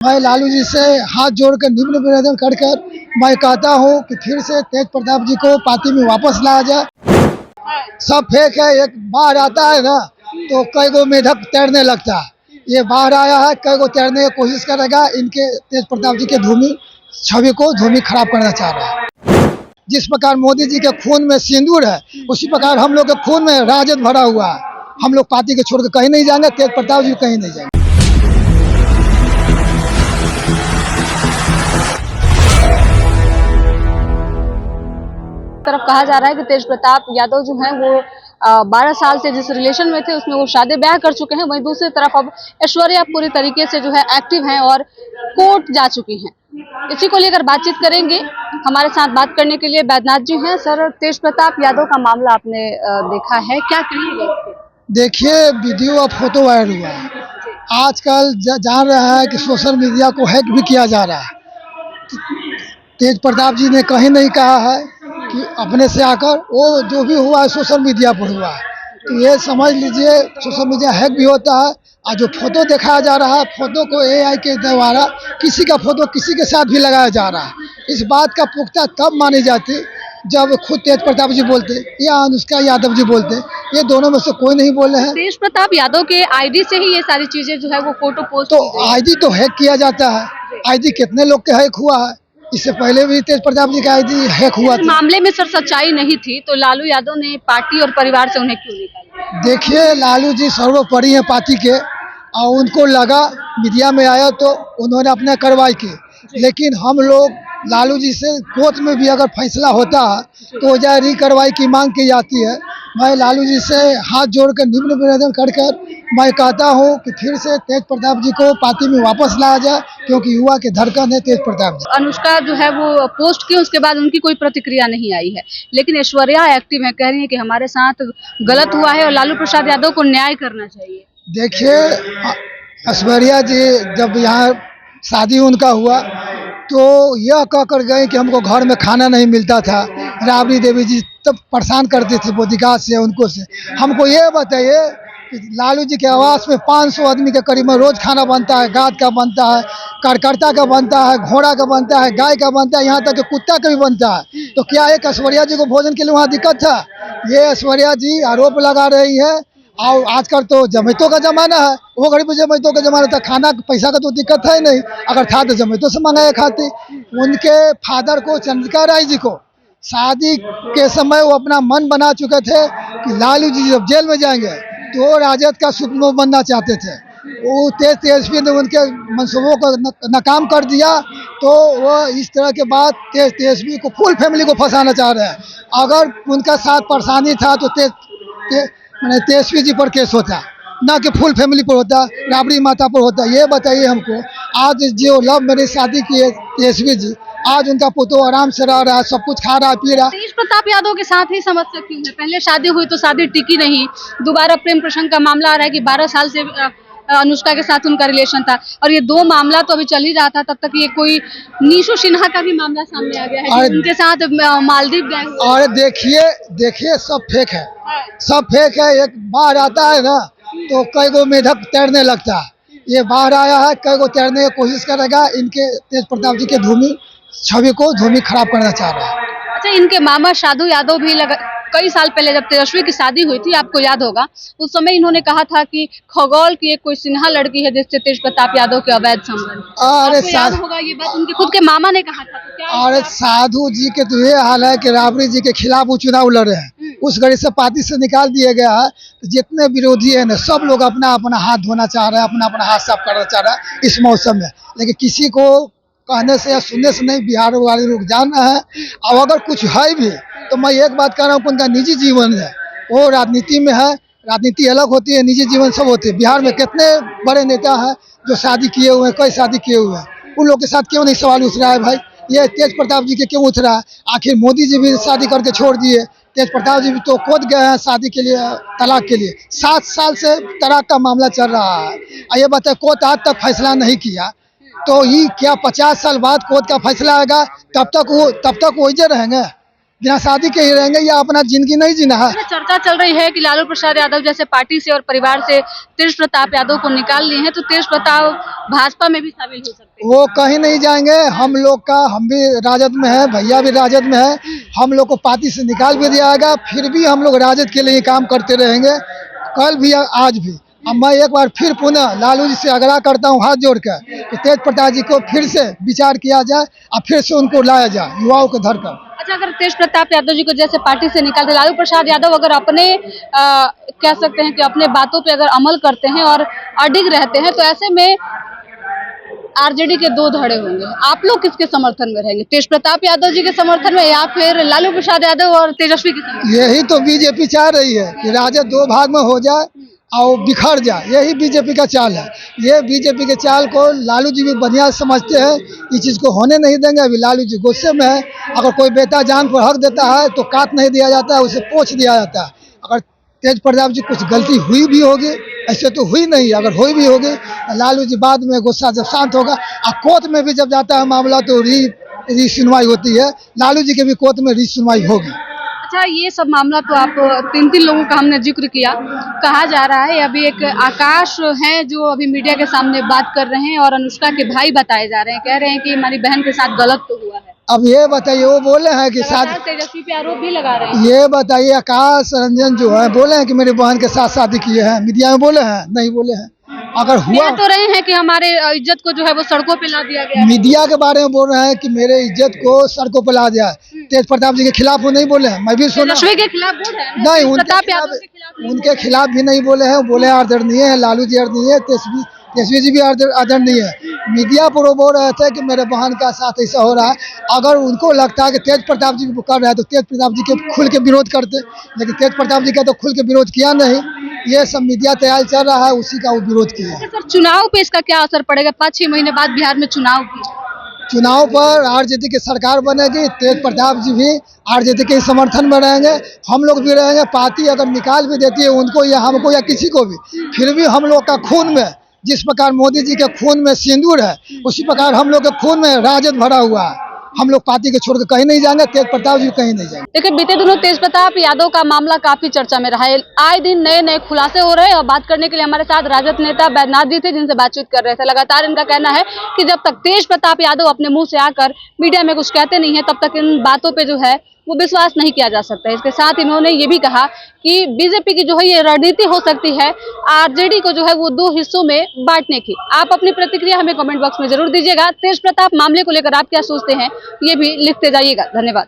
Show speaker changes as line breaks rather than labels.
मैं लालू जी से हाथ जोड़कर निम्न निवेदन कर मैं कहता हूं कि फिर से तेज प्रताप जी को पार्टी में वापस लाया जाए। सब फेक है। एक बाढ़ आता है ना तो कई गो मेढक तैरने लगता है। ये बाढ़ आया है, कई गो तैरने की कोशिश करेगा। इनके तेज प्रताप जी के धूमि छवि को धूमि खराब करना चाह रहा है। जिस प्रकार मोदी जी के खून में सिंदूर है, उसी प्रकार हम लोग के खून में राजद भरा हुआ है। हम लोग पार्टी के छोड़कर कहीं नहीं जाएंगे, तेज प्रताप जी कहीं नहीं जाएंगे।
तरफ कहा जा रहा है कि तेज प्रताप यादव जो हैं वो 12 साल से जिस रिलेशन में थे उसमें वो शादी ब्याह कर चुके हैं। वहीं दूसरी तरफ अब ऐश्वर्या पूरी तरीके से जो है एक्टिव हैं और कोर्ट जा चुकी हैं। इसी को लेकर बातचीत करेंगे। हमारे साथ बात करने के लिए बैद्यनाथ जी हैं। सर, तेज प्रताप यादव का मामला आपने देखा है, क्या कहिएगा?
देखिए, वीडियो और फोटो वायरल हुआ है। आजकल जान रहा है कि सोशल मीडिया को हैक भी किया जा रहा है। तेज प्रताप जी ने कहीं नहीं कहा है कि अपने से आकर वो जो भी हुआ है सोशल मीडिया पर हुआ है। तो ये समझ लीजिए सोशल मीडिया हैक भी होता है। और जो फोटो दिखाया जा रहा है, फोटो को एआई के द्वारा किसी का फोटो किसी के साथ भी लगाया जा रहा है। इस बात का पुख्ता तब मानी जाती जब खुद तेज प्रताप जी बोलते या अनुष्का यादव जी बोलते। ये दोनों में से कोई नहीं बोले हैं।
तेज प्रताप यादव के आईडी से ही ये सारी चीजें जो है वो फोटो पोस्ट।
तो आईडी तो हैक किया जाता है। आईडी कितने लोग के हैक हुआ है। इससे पहले भी तेज प्रताप जी का आईडी हैक हुआ था।
मामले में सर सच्चाई नहीं थी तो लालू यादव ने पार्टी और परिवार से उन्हें क्यों निकाला?
देखिए, लालू जी सर्वोपरि हैं पार्टी के, और उनको लगा मीडिया में आया तो उन्होंने अपना कार्रवाई की। लेकिन हम लोग लालू जी से कोर्ट में भी अगर फैसला होता है तो जाए री कार्रवाई की मांग की जाती है। मैं लालू जी से हाथ जोड़कर निम्न निवेदन कर मैं कहता हूं कि फिर से तेज प्रताप जी को पार्टी में वापस लाया जाए, क्योंकि युवा के धड़कन है तेज प्रताप जी।
अनुष्का जो है वो पोस्ट की, उसके बाद उनकी कोई प्रतिक्रिया नहीं आई है। लेकिन ऐश्वर्या एक्टिव है, कह रही है कि हमारे साथ गलत हुआ है और लालू प्रसाद यादव को न्याय करना चाहिए।
देखिए, ऐश्वर्या जी जब यहाँ शादी उनका हुआ तो यह कह कर गए कि हमको घर में खाना नहीं मिलता था। राबड़ी देवी जी तब परेशान करती थी बोधीघाट से उनको से। हमको ये बताइए कि लालू जी के आवास में 500 आदमी के करीब में रोज खाना बनता है। गाद का बनता है, कार्यकर्ता का बनता है, घोड़ा का बनता है, गाय का बनता है, यहाँ तक कि कुत्ता का भी बनता है। तो क्या एक ऐश्वर्या जी को भोजन के लिए वहाँ दिक्कत था? ये ऐश्वर्या जी आरोप लगा रही है। और आजकल तो जोमेटो का जमाना है। वो घड़ी पे जोमेटो का जमाना था, खाना पैसा का तो दिक्कत है नहीं। अगर था तो जोमेटो से मंगाया खाती। उनके फादर को, चंद्रिका राय जी को, शादी के समय वो अपना मन बना चुके थे कि लालू जी जब जेल में जाएंगे तो राजद का सुप्रीमो बनना चाहते थे। वो तेजस्वी ने उनके मंसूबों को नाकाम कर दिया। तो वो इस तरह के बाद तेजस्वी को, फुल फैमिली को फंसाना चाह रहे हैं। अगर उनका साथ परेशानी था तो तेजस्वी जी पर केस होता, ना कि फुल फैमिली पर होता, राबड़ी माता पर होता। ये बताइए हमको, आज जो लव मैरिज शादी की है तेजस्वी जी, आज उनका पुतो आराम से रह रहा है, सब कुछ खा रहा है, पी रहा है।
तेज प्रताप यादव के साथ ही समस्या क्यों है? पहले शादी हुई तो शादी टिकी नहीं, दोबारा प्रेम प्रसंग का मामला आ रहा है कि 12 साल से अनुष्का के साथ उनका रिलेशन था। और ये दो मामला तो अभी चल ही रहा था, तब तक ये कोई नीशू सिन्हा का भी मामला सामने आ गया है कि उनके साथ मालदीव गए।
और देखिए सब फेक है। सब फेक है। एक बाढ़ आता है ना तो कई गो मेढक तैरने लगता है। ये बाढ़ आया है, कई गो तैरने की कोशिश करेगा। इनके तेज प्रताप जी के धूमि छवि को धूमि खराब करना चाह रहा है।
अच्छा, इनके मामा साधु यादव भी कई साल पहले जब तेजस्वी की शादी हुई थी, आपको याद होगा, उस समय इन्होंने कहा था कि खगोल की एक कोई सिन्हा लड़की है जिससे तेज प्रताप यादव के अवैध संबंध।
अरे
याद होगा ये बात, उनके खुद के मामा ने कहा था। तो क्या
अरे साधु जी के तो ये हाल है कि राबड़ी जी के खिलाफ वो चुनाव लड़े हैं। उस घड़ी से पार्टी से निकाल दिया गया है। तो जितने विरोधी है ना, सब लोग अपना अपना हाथ धोना चाह रहे हैं, अपना अपना हाथ साफ करना चाह रहा है इस मौसम में। लेकिन किसी को कहने से या सुनने से नहीं, बिहार वाले लोग जान रहे हैं। और अगर कुछ है भी तो मैं एक बात कह रहा हूँ, उनका निजी जीवन है, वो राजनीति में है। राजनीति अलग होती है, निजी जीवन सब होती है। बिहार में कितने बड़े नेता हैं जो शादी किए हुए हैं, कई शादी किए हुए हैं। उन लोग के साथ क्यों नहीं सवाल उठ रहा है भाई? ये तेज प्रताप जी के क्यों उठ रहा है? आखिर मोदी जी भी शादी करके छोड़ दिए, तेज प्रताप जी भी तो कोर्ट गए हैं शादी के लिए, तलाक के लिए। 7 साल से तलाक का मामला चल रहा है। ये बताए कोर्ट आज तक फैसला नहीं किया, तो ये क्या 50 साल बाद कोर्ट का फैसला आएगा तब तक वो वही रहेंगे? बिना शादी के ही रहेंगे या अपना जिंदगी नहीं जीना है।
चर्चा चल रही है कि लालू प्रसाद यादव जैसे पार्टी से और परिवार से तेज प्रताप यादव को निकाल लिए हैं, तो तेज प्रताप भाजपा में भी शामिल हो सकते हैं।
वो कहीं नहीं जाएंगे। हम भी राजद में है, भैया भी राजद में है। हम लोग को पार्टी से निकाल भी दिया जाएगा, फिर भी हम लोग राजद के लिए काम करते रहेंगे, कल भी आज भी। अब मैं एक बार फिर पुनः लालू जी से आग्रह करता हूँ हाथ जोड़ कर कि तेज प्रताप जी को फिर से विचार किया जाए और फिर से उनको लाया जाए युवाओं के धर कर।
अच्छा, अगर तेज प्रताप यादव जी को जैसे पार्टी से निकालते, लालू प्रसाद यादव अगर अपने कह सकते हैं कि अपने बातों पे अगर अमल करते हैं और अडिग रहते हैं, तो ऐसे में आरजेडी के दो धड़े होंगे। आप लोग किसके समर्थन में रहेंगे, तेज प्रताप यादव जी के समर्थन में या फिर लालू प्रसाद यादव और तेजस्वी के समर्थन?
यही तो बीजेपी चाह रही है कि राजद दो भाग में हो जाए और बिखर जाए, यही बीजेपी का चाल है। ये बीजेपी के चाल को लालू जी भी बढ़िया समझते हैं, इस चीज़ को होने नहीं देंगे। अभी लालू जी गुस्से में है, अगर कोई बेटा जान पर हक देता है तो काट नहीं दिया जाता है, उसे पोंछ दिया जाता है। अगर तेज प्रताप जी कुछ गलती हुई भी होगी, ऐसे तो हुई नहीं, अगर हुई भी होगी लालू जी बाद में गुस्सा जब शांत होगा और कोर्ट में भी जब जाता है मामला तो री सुनवाई होती है, लालू जी के भी कोर्ट में री सुनवाई होगी।
अच्छा, ये सब मामला तो आप तीन लोगों का हमने जिक्र किया। कहा जा रहा है अभी एक आकाश हैं जो अभी मीडिया के सामने बात कर रहे हैं और अनुष्का के भाई बताए जा रहे हैं, कह रहे हैं कि हमारी बहन के साथ गलत तो हुआ है।
अब ये बताइए, वो बोले हैं कि साथ
तेजस्वी पे आरोप भी लगा रहे हैं।
ये बताइए आकाश रंजन जो है बोले हैं कि मेरी बहन के साथ शादी किए हैं, मीडिया में बोले हैं? नहीं बोले हैं। अगर हुआ
कह तो रहे हैं कि हमारे इज्जत को जो है वो सड़कों पे ला दिया गया है।
मीडिया के बारे में बोल रहे हैं कि मेरे इज्जत को सड़कों पर ला दिया है। तेज प्रताप जी के खिलाफ वो नहीं बोले हैं, मैं भी सुना।
तेजस्वी के खिलाफ बोल रहे हैं,
नहीं,
उनके
खिलाफ भी नहीं बोले हैं। बोले आदरणीय है, लालू जी आदरणीय है, तेजस्वी जी भी आदरणीय है। मीडिया पर वो बोल रहे थे कि मेरे बहन का साथ ऐसा हो रहा है। अगर उनको लगता है कि तेज प्रताप जी कर रहे हैं तो तेज प्रताप जी के खुल के विरोध करते, लेकिन तेज प्रताप जी का तो खुल के विरोध किया नहीं। ये सब मीडिया तैयार चल रहा है, उसी का वो विरोध किया है।
सर, चुनाव पे इसका क्या असर पड़ेगा? 5-6 महीने बाद बिहार में
चुनाव पर आरजेडी की सरकार बनेगी, तेज प्रताप जी भी आरजेडी के समर्थन में रहेंगे, हम लोग भी रहेंगे। पार्टी अगर निकाल भी देती है उनको या हमको या किसी को भी, फिर भी हम लोग का खून में, जिस प्रकार मोदी जी के खून में सिंदूर है, उसी प्रकार हम लोग के खून में राजद भरा हुआ है। हम लोग पार्टी के छोड़ के कहीं नहीं जाएंगे, तेज प्रताप जी कहीं नहीं जाएंगे।
देखिए, बीते दिनों तेज प्रताप यादव का मामला काफी चर्चा में रहा है। आए दिन नए नए खुलासे हो रहे हैं और बात करने के लिए हमारे साथ राजद नेता बैद्यनाथ जी थे, जिनसे बातचीत कर रहे थे। लगातार इनका कहना है कि जब तक तेज प्रताप यादव अपने मुंह से आकर मीडिया में कुछ कहते नहीं है, तब तक इन बातों पे जो है वो विश्वास नहीं किया जा सकता है। इसके साथ इन्होंने ये भी कहा कि बीजेपी की जो है ये रणनीति हो सकती है आरजेडी को जो है वो 2 हिस्सों में बांटने की। आप अपनी प्रतिक्रिया हमें कमेंट बॉक्स में जरूर दीजिएगा। तेज प्रताप मामले को लेकर आप क्या सोचते हैं, ये भी लिखते जाइएगा। धन्यवाद।